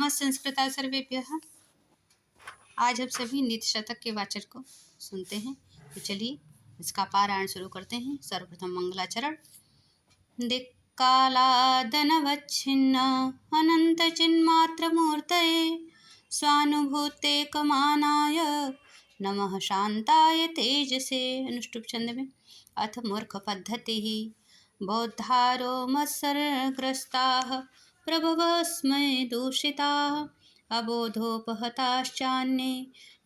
नमः संस्कृता सर्वेभ्यः। आज हम सभी नीति शतक के वाचन को सुनते हैं। तो चलिए इसका पारायण शुरू करते हैं। सर्वप्रथम मंगलाचरण। दिक्कालादनवच्छिन्न अनंत चिन्मात्र मूर्तये स्वानुभूतेकमानाय नमः शांताय तेजसे। अनुष्टुप छंद में। अथ मूर्ख पद्धति बौद्धारो मत्सरग्रस्ताः प्रभवस्मै दूषिताः अबोधोपहताश्चान्ये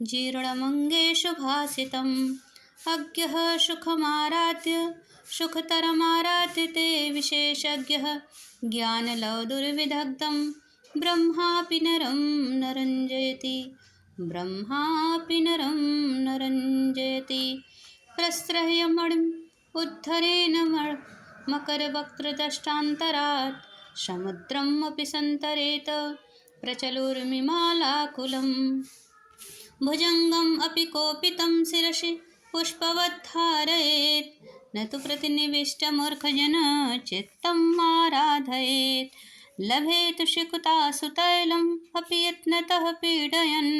जीर्णमङ्गेषु भासितम् अज्ञः सुखमाराध्य सुखतरमाराध्य ते विशेषज्ञः ज्ञानलवदुर्विदग्धं ब्रह्मापि नरं न रञ्जयति प्रस्रह्यमणिम् उद्धरेण मकरवक्त्रदष्टान्तरात् समुद्रम् अपि सन्तरेत प्रचलुर्मिमालाकुलं भुजङ्गम् अपि कोपितं शिरसि पुष्पवद्धारयेत् न तु प्रतिनिविष्टमूर्खजन चित्तम् आराधयेत् लभेतु शिकुतासु तैलम् अपि यत्नतः पीडयन्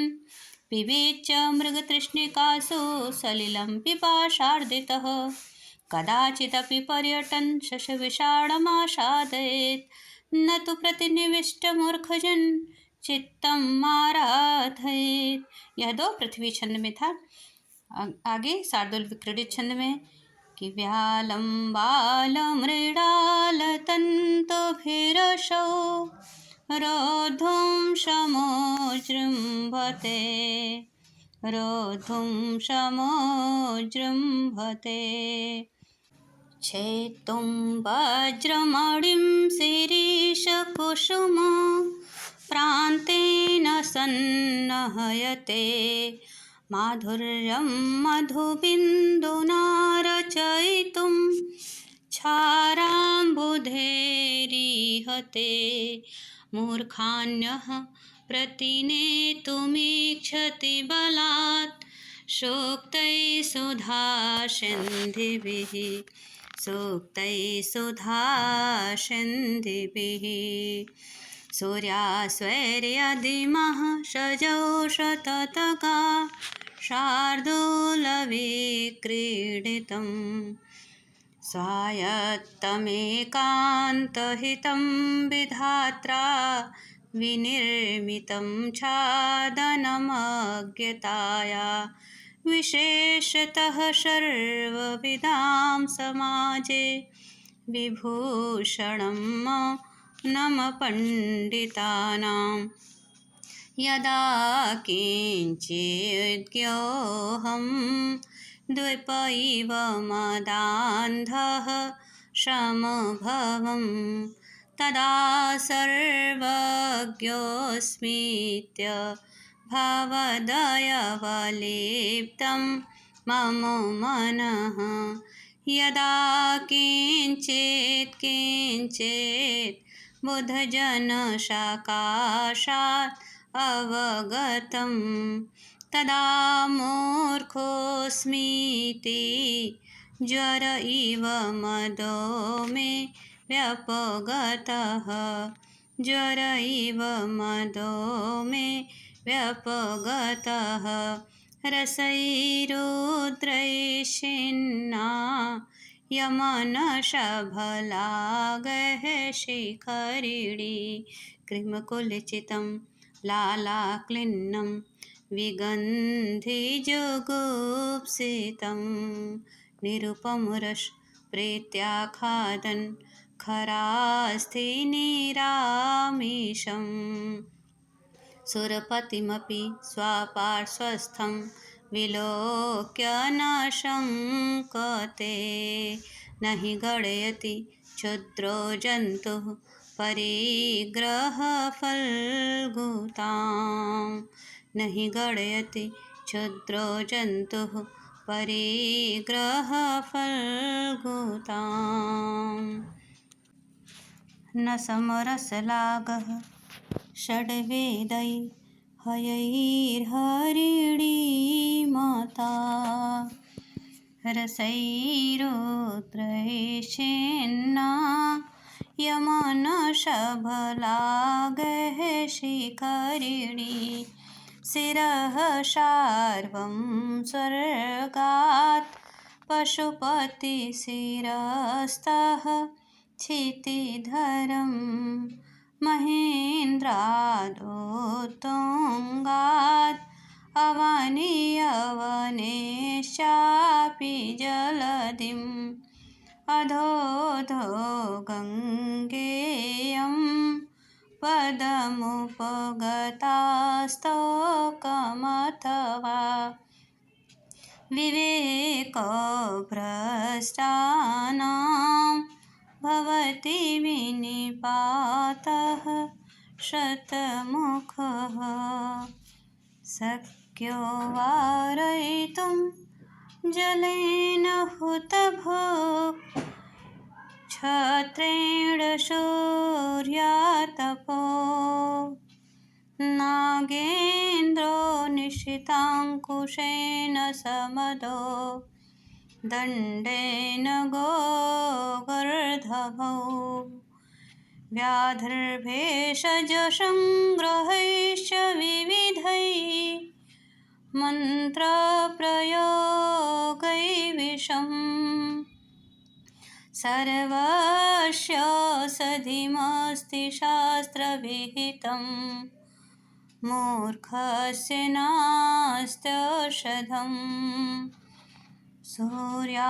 पिबेच्च मृगतृष्णिकासु सलिलं पिपाशार्दितः कदाचिदपि पर्यटन् शशविषाणमासादयेत् न तु प्रतिनिविष्टमूर्खजन चित्तम् आराधयेत्। यह दो पृथ्वी छंद में था। आगे शार्दूल विक्रीडित छंद में कि व्यालं बालमृडालतन्तुभिरसौ रोद्धुं समोजृम्भते छेत्तुं वज्रमणिं शिरीषकुसुम प्रान्तेन सन्नहयते माधुर्यं मधुबिन्दुना रचयितुं क्षाराम्बुधेरिहते मूर्खान्यः प्रतिनेतुमीक्षति बलात् सूक्तैः सुधासिन्धिभिः सूर्यास्वैर्यदिमः सजौ शततका शार्दूलविक्रीडितं स्वायत्तमेकान्तहितं विधात्रा विनिर्मितं छादनमज्ञताया विशेषतः सर्वविधां समाजे विभूषणं नम पंडितानां यदा किञ्चिद्योऽहं द्विप इव मदान्धः समभवम् तदा सर्वज्ञोऽस्मीत्य भवदयवलिप्तं मम मनः यदा किञ्चित् बुधजनसकाशात् अवगतं तदा मूर्खोऽस्मीति ज्वर इव मदो मे व्यपगतः ज्वर इव मदो मे व्यपगतः रसैरुद्रैषिन्ना यमनशभलागः शिखरिणी कृमकुलचितं लालाक्लिन्नं विगन्धिजुगुप्सितं निरुपमरसप्रीत्याखादन् खरास्थिनिरामिषम् सुरपतिमपि स्वापार्श्वस्थं विलोक्य न शङ्कते न हि गणयति क्षुद्रो जन्तुः परिग्रहफल्गुतां न हि गणयति क्षुद्रो जन्तुः परिग्रहफल्गुतां न समरसलागः षड्वेदै हयैर्हरिणीमता रसैरुद्रैषेन्ना यमन शबलागः शिखरिणी शिरः शार्वं स्वर्गात् पशुपतिशिरस्तः क्षितिधरं महेन्द्रादोत्तुङ्गात् अवनीयवनेश्चापि जलधिम् अधोधो गङ्गेयं पदमुपगतास्तोकमथवा विवेकभ्रष्टानां भवति विनिपातः शतमुखः शक्यो वारयितुं जलेन हुतभुक् क्षत्रेण सूर्यातपो नागेन्द्रो निशिताङ्कुशेन समदो दण्डेन गोगर्धभौ व्याधिर्भेषजसंग्रहैश्च विविधैः मन्त्रप्रयोगैर्विषम् सर्वस्य सधिमस्ति शास्त्रविहितं मूर्खस्य नास्त्यौषधम् सूर्यास्वर्यधीमः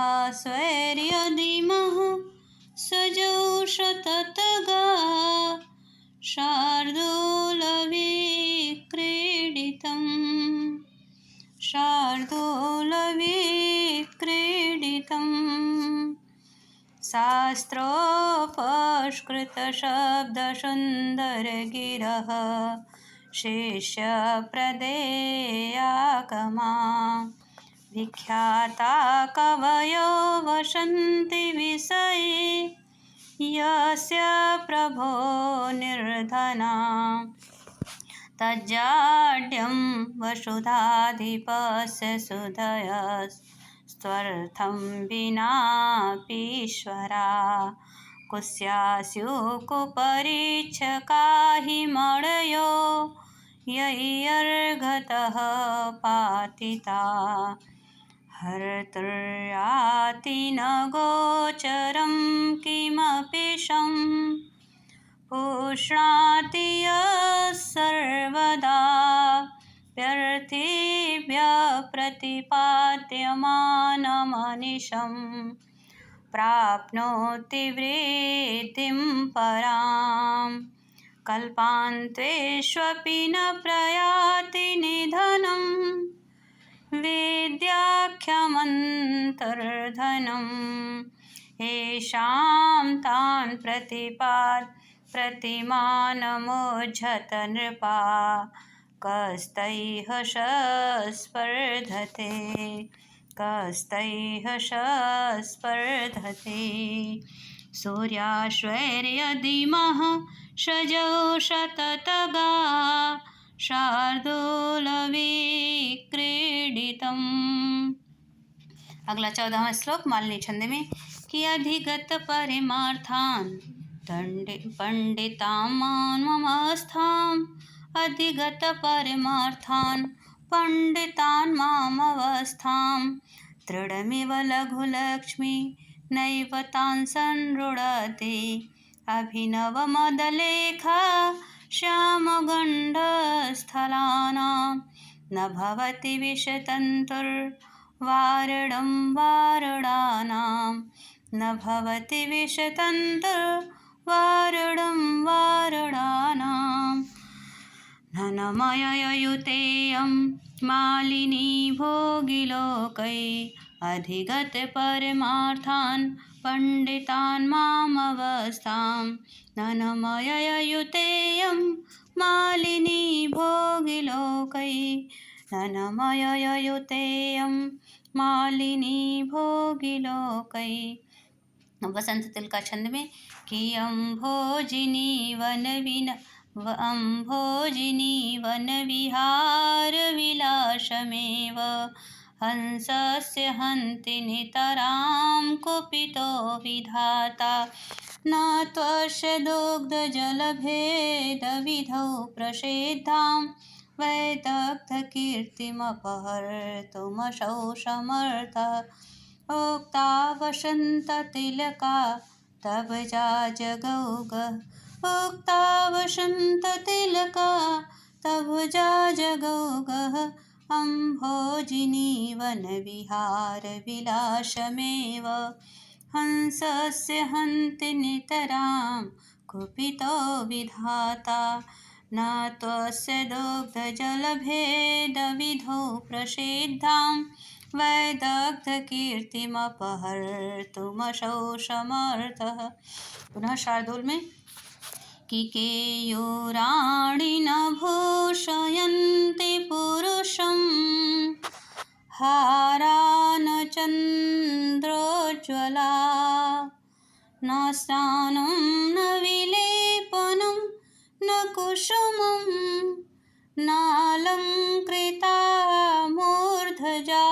सजोषततगा शार्दूलविक्रीडितम् शास्त्रोपष्कृतशब्दसुन्दरगिरः शिष्यप्रदेयागमा विख्याता कवयो वसन्ति विषये यस्य प्रभो निर्धना तज्जाड्यं वसुधाधिपस्य सुदयस्त्वर्थं विनापीश्वरा कुस्यास्युकुपरीक्षका हि मणयो यैर्गतः पातिता हर्तुर्याति न गोचरं किमपि शं पुष्णाति यः सर्वदा व्यर्थिभ्यः प्रतिपाद्यमानमनिशं प्राप्नोति वृद्धिं परां कल्पान्तेष्वपि न प्रयाति निधनं विद्याख्यमन्तर्धनम् येषां तान् प्रतिमानमुज्झत नृपा कस्तैः स्पर्धते सूर्याश्वैर्यधीमः सजोषततगा शार्दूलविक्रीडितम्। अगला 14वां श्लोक मालिनी छंद में कि अधिगत परमार्थान् पंडितां मामवस्थाम् अधिगत परमार्थान् पंडितान् मामवस्थां दृढमिव लघुलक्ष्मी नैव तान् संरुणते अभिनवमदलेखा श्यामगण्डस्थलानां न भवति विषतन्तुर्वारणं वारणानां न भवति विषतन्तुर्वारणं वारणानां धनमययुतेयं मालिनी भोगिलोकै अधिगत परमार्थान् पंडितान् मामवस्थां धनमययुतेयं मालिनी भोगिलोकै धनमययुतेयं मालिनी भोगिलोकै। वसंत तिल का छंद में कि अम्भोजिनी वन विहार विलासमेव हंसस्य हन्ति नितरां कुपितो विधाता न त्वस्य दुग्धजलभेदविधौ प्रसिद्धां वैदग्ध्यकीर्तिमपहर्तुमशौ समर्थः उक्ता वसन्ततिलका तवजा जगौगः उक्ता वसन्ततिलका तवजा जगौगः अम्भोजिनी वनविहारविलासमेव हंसस्य हन्ति नितरां कुपितो विधाता न त्वस्य दुग्धजलभेदविधौ प्रसिद्धां वैदग्ध्यकीर्तिमपहर्तुमशौ समर्थः। पुनः शार्दूल में कि केयूराणि न भूषयन्ति पुरुषं हारा न चन्द्रोज्ज्वला न स्नानं न विलेपनं न कुसुमं नालङ्कृता मूर्धजा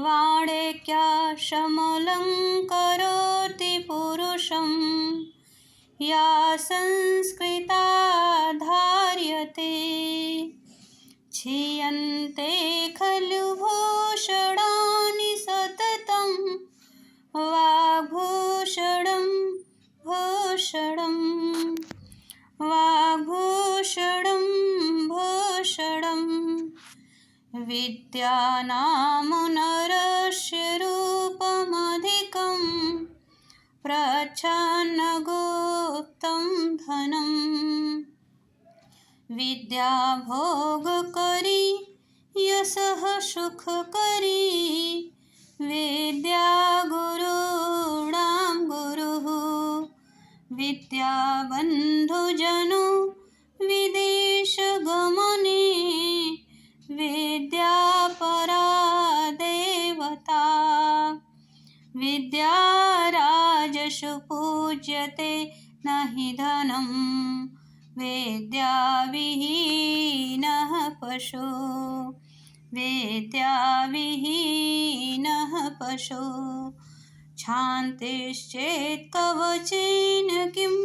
वाणेक्या समलङ्करोति पुरुषं या संस्कृता धार्यते क्षीयन्ते खलु भूषणानि सततं वाग्भूषणं भूषणं वाग्भूषणं भूषणं विद्यानामुनरस्य रूपमधिकं प्रच्छन्नगुप्तं धनं विद्या भोगकरी यशः सुखकरी विद्या गुरूणां गुरुः विद्या बन्धुजनो विदेशगमने विद्या परा देवता विद्या राजसु पूज्यते न हि धनं विद्याविहीनः पशु विद्याविहीनः पशु क्षान्तिश्चेत् कवचेन किं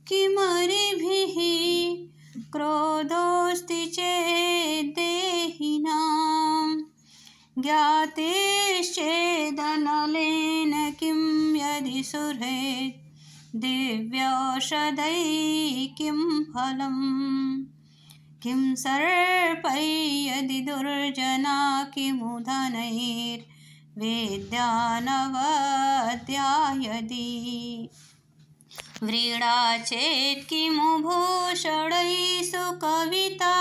किमरिभिः क्रोधोऽस्ति चेत् देहिनां ज्ञातिश्चेदनलेन किं यदि सुहृत् दिव्यौषधैः किं फलम् किं सर्पैः यदि दुर्जना किमु धनैर्विद्यानवद्या यदि व्रीडा चेत् किमु भूषणैः सुकविता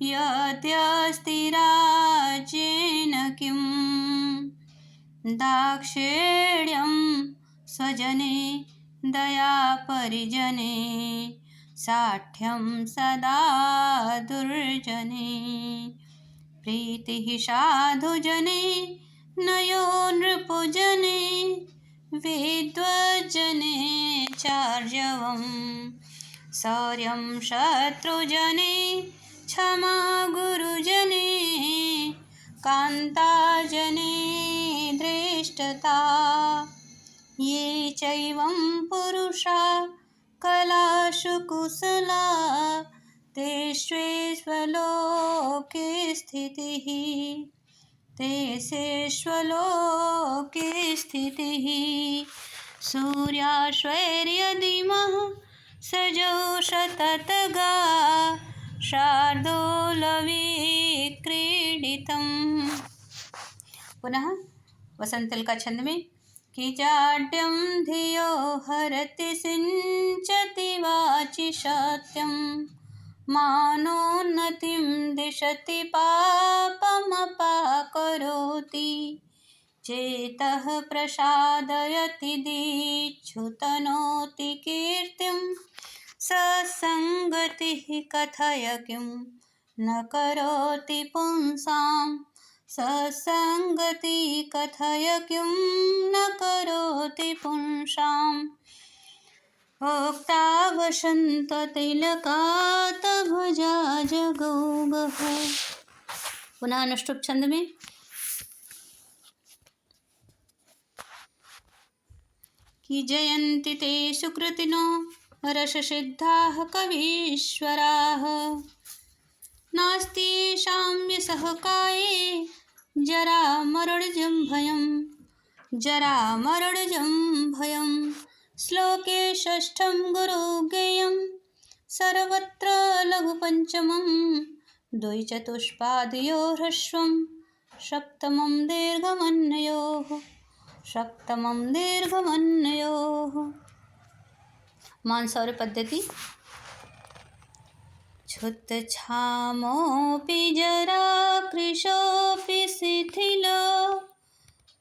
यद्यस्ति राज्येन किं दाक्षिण्यं स्वजने दया परिजने साठ्यं सदा दुर्जने प्रीतिः साधुजने नयो नृपजने विद्वज्जने चार्जवं शौर्यं शत्रुजने क्षमा गुरुजने कान्ताजने धृष्टता ये चैवं पुरुषा कलासु कुशला तेष्वेश्वलोके स्थितिः तेषेश्वलोके स्थितिः सूर्याश्वैर्यदिमः सजोषततगा शार्दूलविक्रीडितम्। पुनः वसंतल का छंद में कि जाड्यं धियो हरति सिंचति वाचि सत्यं मानोन्नतिं दिशति पापमपाकरोति चेतः प्रसादयति दीक्षुतनोति कीर्तिं सत्संगतिः कथय किं न करोति पुंसां सत्संगति कथय किं न करोति पुंसाम् उक्ता वसन्ततिलकात् भुजा जगौगः। पुनः अनुष्टुप छंद में कि जयन्ति ते सुकृतिनो रससिद्धाः कवीश्वराः। नास्ति येषां यशः काये जरामरणजं भयं। श्लोके षष्ठं गुरुज्ञेयं सर्वत्र लघुपञ्चमं द्विचतुष्पादयो ह्रस्वं सप्तमं दीर्घमन्वयोः। मानसौर्य पद्धति। क्षुत्क्षामोऽपि जराकृशोऽपि शिथिलो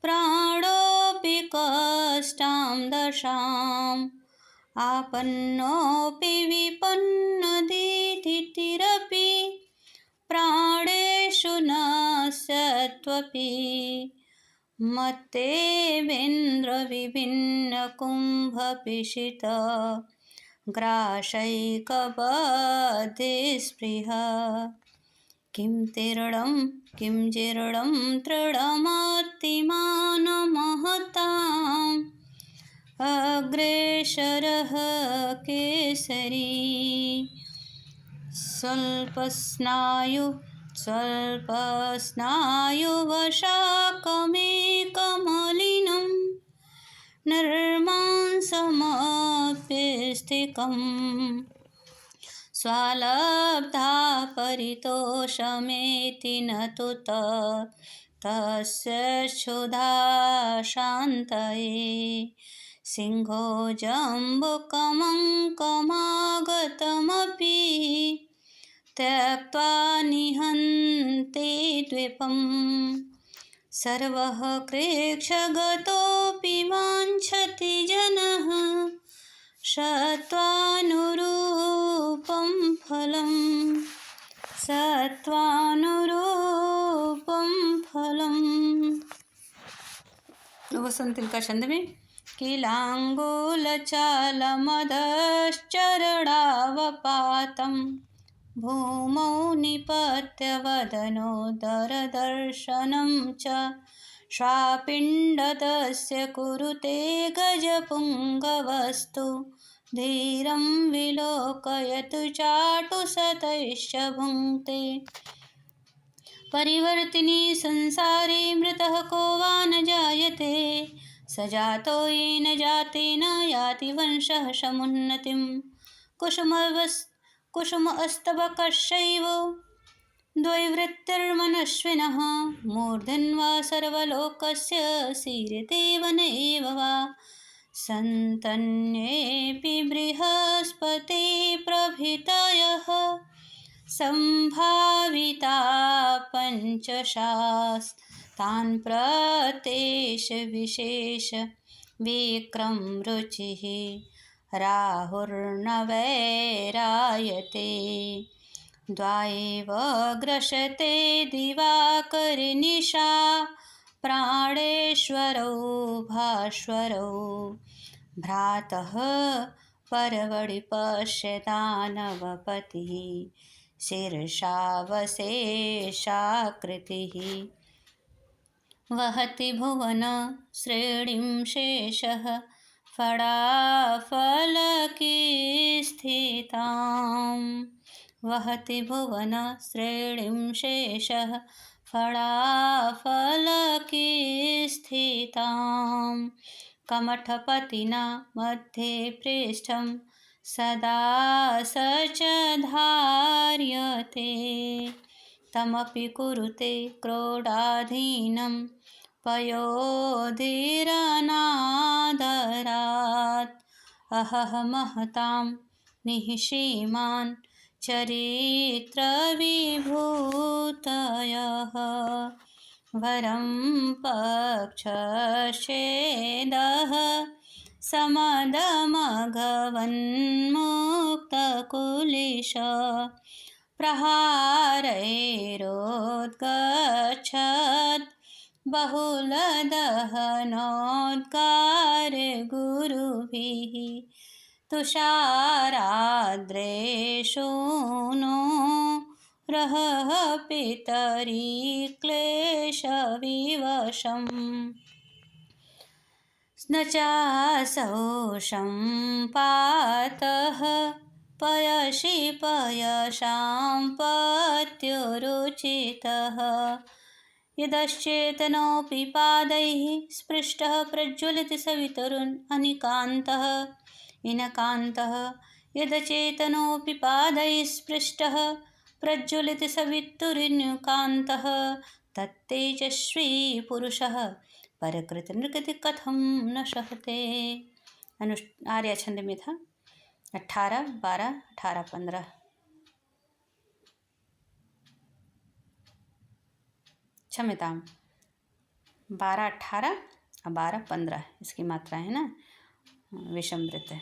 प्राणोऽपि कष्टां दशाम् आपन्नोऽपि विपन्नदीतिरपि प्राणेषु नश्यत्वपि मत्तेवेन्द्रविभिन्नकुम्भपिशित ग्रासैकबद्धस्पृहा किं तीर्णं किं जीर्णं तृणमतिमानमहताम् अग्रेसरः केसरी स्वल्पस्नायुवशाकमेकमलिनं निर्मांसमप्यस्तिकम् स्वालब्धा परितोषमेति न तु तस्य क्षुधा शान्तये सिंहो जम्बुकमङ्कमागतमपि त्यक्त्वा निहन्ति द्वीपम् सर्वः कृच्छ्रगतोऽपि वाञ्छति जनः सत्त्वानुरूपं फलम्। वसंत तिलका छंद में किलाङ्गूलचालमदश्चरणावपातं भूमौ निपत्य वदनोदरदर्शनं च स्वापिण्डतस्य कुरुते गजपुङ्गवस्तु धीरं विलोकयतु चाटुशतैश्च भुङ्क्ते परिवर्तिनी संसारे मृतः को वा न जायते स जातो येन जातेन याति वंशः समुन्नतिं कुसुमस्तबकस्यैव द्वैवृत्तिर्मनस्विनः मूर्धन्वा सर्वलोकस्य शीर्षदेव नैव वा सन्तन्येऽपि बृहस्पति प्रभृतयः सम्भाविता पञ्चशास्तान् प्रत्येष विशेष विक्रम रुचिः राहुर्न वैरायते द्वाएव ग्रसते दिवाकरनिशा प्राणेश्वरौ भास्वरौ भ्रातः परवडि पश्यदानवपतिः शीर्षावशेषाकृतिः वहति भुवन श्रेणीं शेषः फलाफलकी स्थिताम् वहति भुवन श्रेणीं शेषः फलाफलकी स्थिताम् कमठपतिना मध्ये पृष्ठं सदा स च धार्यते तमपि कुरुते क्रोडाधीनं पयोधिरनादरात् अहमहतां निःसीमान् चरित्रविभूतयः वरं पक्षच्छेदः समदमघवन्मुक्तकुलिश प्रहारैरोद्गच्छत् बहुलदहनोद्गार गुरुभिः तुषाराद्रेषु नो रहः पितरी क्लेशविवशम् न चासौ सम्पातः पयसि पयसां पत्युरुचितः यदश्चेतनोऽपि पादैः स्पृष्टः प्रज्वलति सवितरुन् अनिकान्तः इनकान्तः यदचेतनोऽपि पादैः स्पृष्टः प्रज्वलति सवितुरिन्कान्तः तत्तेजस्वी पुरुषः परकृतनृगति कथं न सहते। आर्या छंद में था 18, 12, 18, 15। क्षम्यताम 12, 18 और 12, 15 इसकी मात्रा है ना, विषमृत है।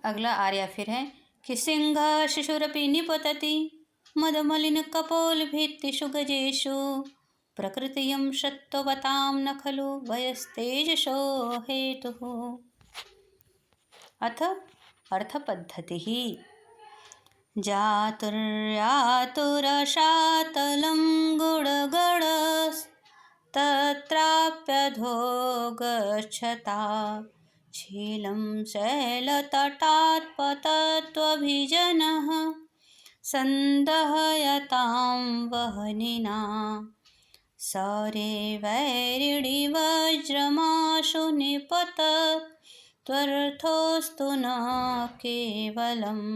अगला आर्या फिर है कि सिंह शिशुरपि निपतति मदमलिन कपोल भित्तिषु गजेषु प्रकृतियं सत्त्ववतां न खलु वयस्तेजसो हेतुः। अथ अर्थपद्धतिः जातुर्यातुरशातलं गुडगडस्तत्राप्यधो गच्छता शीलं शैलतटात् पतत्वभिजनः सन्दहयतां वह्निना सौरे वैरिणि वज्रमाशु निपतत् त्वर्थोऽस्तु न केवलम्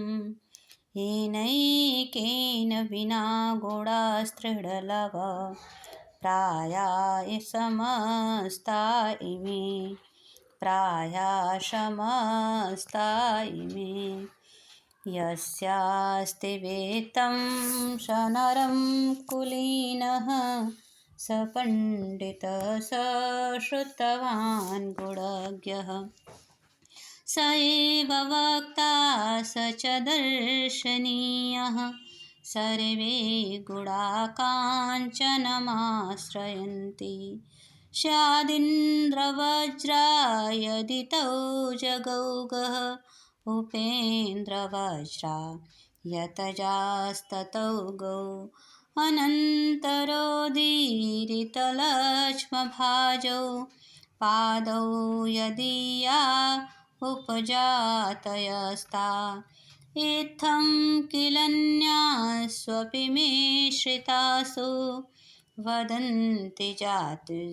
येनैकेन विना गुणास्त्रिडलव प्रायाः समस्ता इमे यस्यास्ति वेत्तं स नरं कुलीनः स पण्डितः स श्रुतवान् गुणज्ञः स एव वक्ता स च दर्शनीयः सर्वे गुणा काञ्चनमाश्रयन्ति स्यादिन्द्रवज्रायदितौ जगौगः उपेन्द्रवज्रा यतजास्ततौ गौ अनन्तरोदीरितलक्ष्मभाजौ पादौ यदीया उपजातयस्ता इत्थं किलन्यास्वपि मे श्रितासु वदन्ति जातिस्विदमेव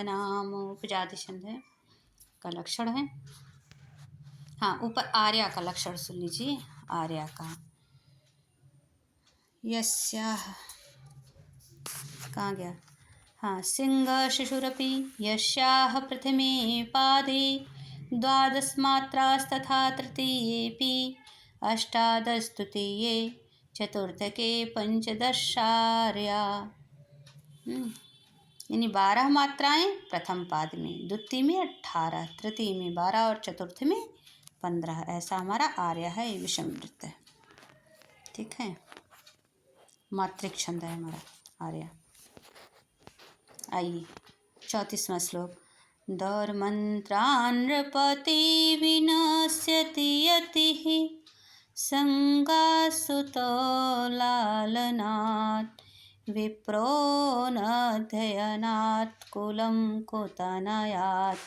नाम उपजाति छंद है का लक्षण है। हाँ, ऊपर आर्या का लक्षण सुन लीजिए। आर्या का यस्याः कहाँ गया। हाँ, सिंह शिशुरपि यस्याः प्रथमे पादे द्वादशमात्रास्तथा तृतीयेऽपि अष्टादश तृतीये चतुर्थके पंचदशार्या। यानी 12 मात्राएं प्रथम पाद में, द्वितीय में 18, तृतीय में 12 और चतुर्थ में 15। ऐसा हमारा आर्या है, ये विषमृत है। ठीक है, मात्रिक छंद है हमारा आर्या। आइए 34वां श्लोक। दौर्मन्त्रान् नृपति विनश्यति यतिः संगासुतो लालनात् विप्रो नध्ययनात् कुलं कुतनयात्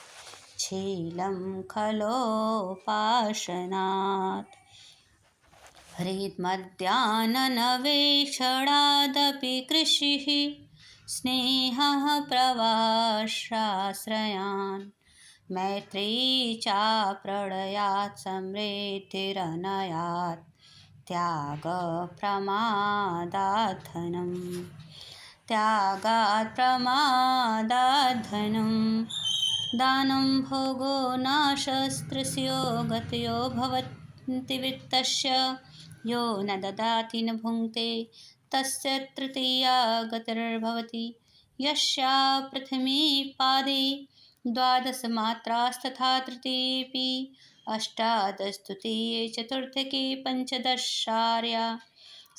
शीलं खलोपासनात् हृन्मध्याह्ननवेक्षणादपि कृषिः स्नेहः प्रवासाश्रयान् मैत्री चाप्रणयात् समृद्धिरनयात् त्यागात् प्रमादाद्धनं दानं भोगो नाशस्त्रस्यो गतयो भवन्ति वित्तस्य यो न ददाति न भुङ्क्ते तस्य तृतीया गतिर्भवति। यस्या प्रथमे पादे द्वादशमात्रास्तथा तृतीयेऽपि अष्टादश तृतीये चतुर्थके पंचदशार्या।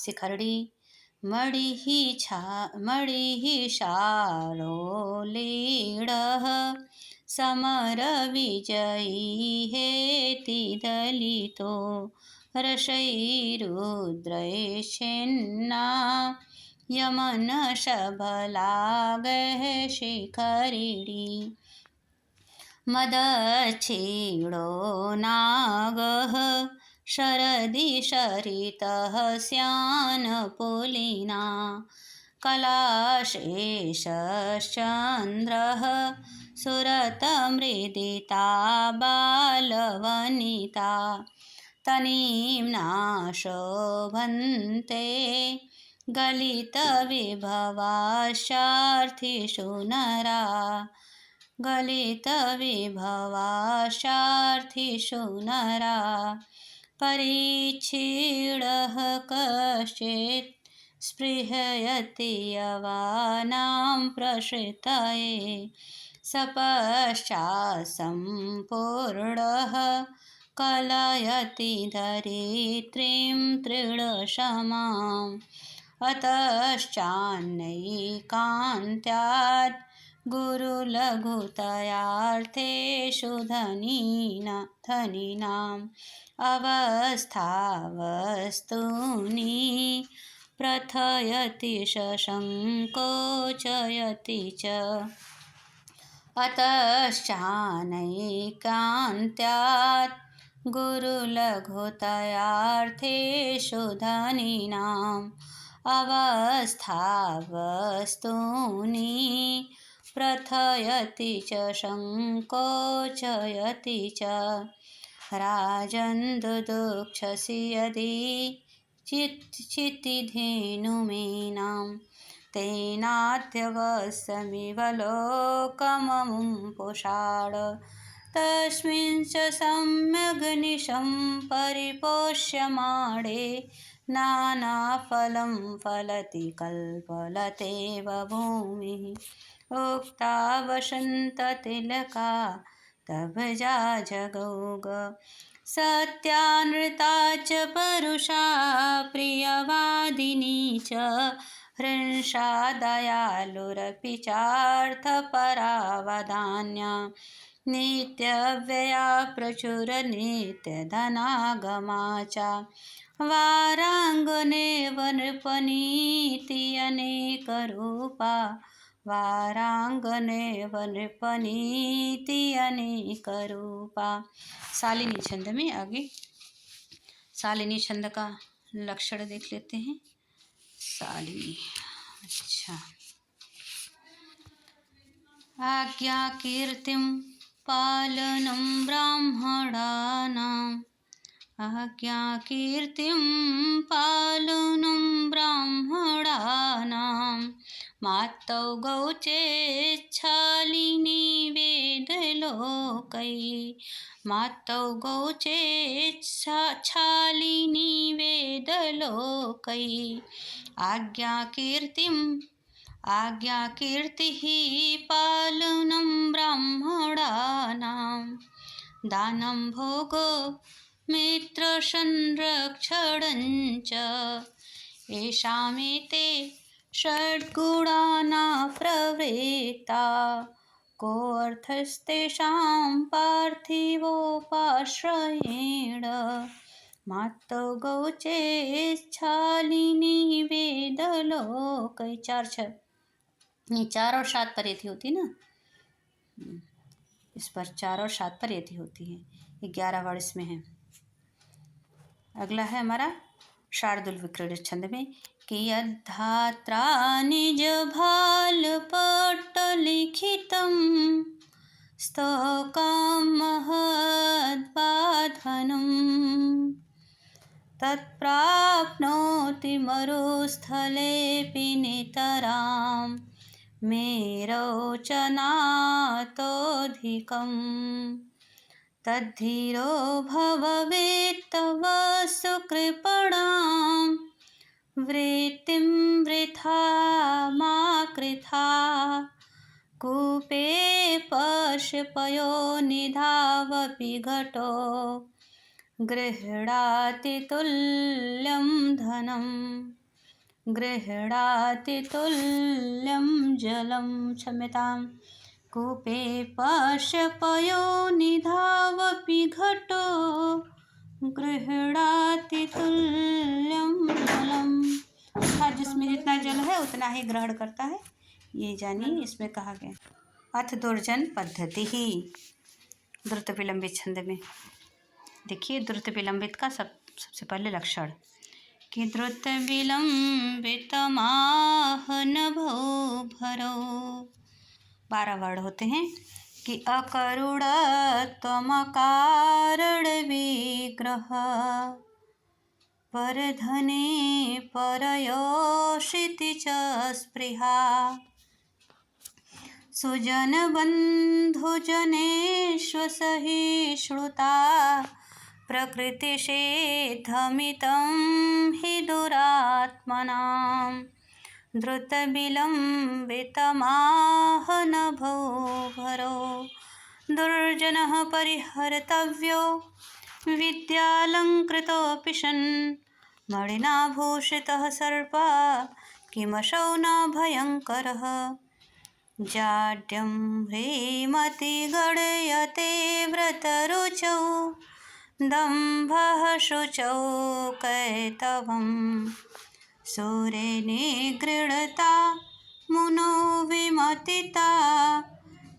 शिखरणी मणिः शालोलीढः समरविजयी हेति दलितो रसैरुद्रैश्चेन्ना यमनशबलागः शिखरिणी मदच्छिडो नागः शरदि शरितः स्यान्पुलिना कलाशेषश्चन्द्रः सुरतमृदिता बालवनिता तनीम्ना शोभन्ते गलितविभवाशार्थिषु नरा गलितविभवाशार्थिषु नरा परिच्छिडः कश्चित् स्पृहयति यवानां प्रश्रितये सपश्चात् सम्पूर्णः कलयति धरित्रीं तृणशमाम् अतश्चान्नैकान्त्यात् गुरुलघुतयार्थेषु धनिनाम् अवस्थावस्तूनि प्रथयति ससङ्कोचयति च अतश्चानैकान्त्यात् गुरुलघुतयार्थेषु धनिनाम् अवस्थावस्तूनि प्रथयति च सङ्कोचयति च राजन्दुदुक्षसि यदि चित्तिधेनुमेनां तेनाध्यवसमिव लोकममुं पुषाळ तस्मिन् च सम्यग्निशं परिपोष्यमाणे नानाफलं फलति कल्पलतेव भूमिः उक्ता वसन्ततिलका तभजा जगौग सत्यानृता च परुषा प्रियवादिनी च हृंसा दयालुरपि चार्थपरावदान्या नित्यव्यया प्रचुरनित्यधनागमा च वाराङ्गनेव नृपनीति अनेकरूपा वारांगनेव नृपनीति अनेकरूपा। शालिनी छंद में आगे शालिनी छंद का लक्षण देख लेते हैं। शालिनी, अच्छा, आज्ञा कीर्तिं पालनं ब्राह्मणानां आज्ञा कीर्तिं पालनं ब्राह्मणानां मातौ गौचेच्छालिनी वेदलोकै मातौ गौचेच्छालिनी वेदलोकै आज्ञाकीर्तिः पालनं ब्राह्मणानां दानं भोगो मित्रसंरक्षणं च येषामेते षड्गुणाना प्रवृत्ता कोऽर्थस्तेषां पार्थिवोपाश्रयेण मातौ गौचेच्छालिनी वेदलोकै। ये 4 और 7 पर यति होती ना, इस पर 4 और 7 पर यति होती है। 11 वर्ड इसमें है। अगला है हमारा शार्दूल विक्रीडित छंद में कि यद्धात्रा निज भालपट्टलिखितं स्तोकं महद्बाधनं तत्प्राप्नोति मरुस्थलेऽपि नितरां मेरोचनातोऽधिकम् तद्धीरो भवेत्तव सुकृपणां वृत्तिं वृथा मा कृथा कूपे पशुपयो निधावपि घटो गृह्णाति तुल्यं धनं गृह्णाति तुल्यं जलं। क्षम्यताम्। कूपे पशुपयो निधावपि घटो गृह्णाति तुल्यं जलम, अर्थात जिसमें जितना जल है उतना ही ग्रहण करता है, ये जानिए इसमें कहा गया। अथ दुर्जन पद्धति ही, द्रुत विलंबित छंद में देखिए द्रुत विलंबित का सबसे पहले लक्षण कि द्रुत विलंबित माहन भो भरो, 12 वर्ण होते हैं कि अकरुण त्वमकारण विग्रह परधने परयोषिति च स्पृहा सुजन बन्धुजनेष्वसहिष्णुता प्रकृतिषेधमितं हि दुरात्मनां द्रुतविलम्बितमाहनभो भरो दुर्जनः परिहर्तव्यो विद्यालङ्कृतोऽपि सन् मणिना भूषितः सर्पा किमसौ न भयङ्करः जाड्यं ह्रीमतिगणयते व्रतरुचौ दम्भः शुचौ कैतवं सूरे निगृह्णता मुनो विमतिता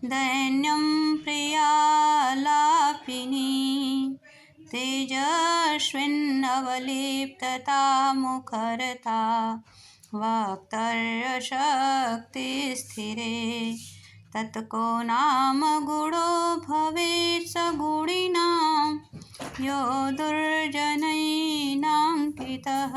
दैन्यं प्रियालापिनी तेजस्विन्नवलिप्तता मुखरता वक्तर्यशक्तिस्थिरे तत्को नाम गुणो भवेत् स गुणिनां यो दुर्जनैनाङ्कितः।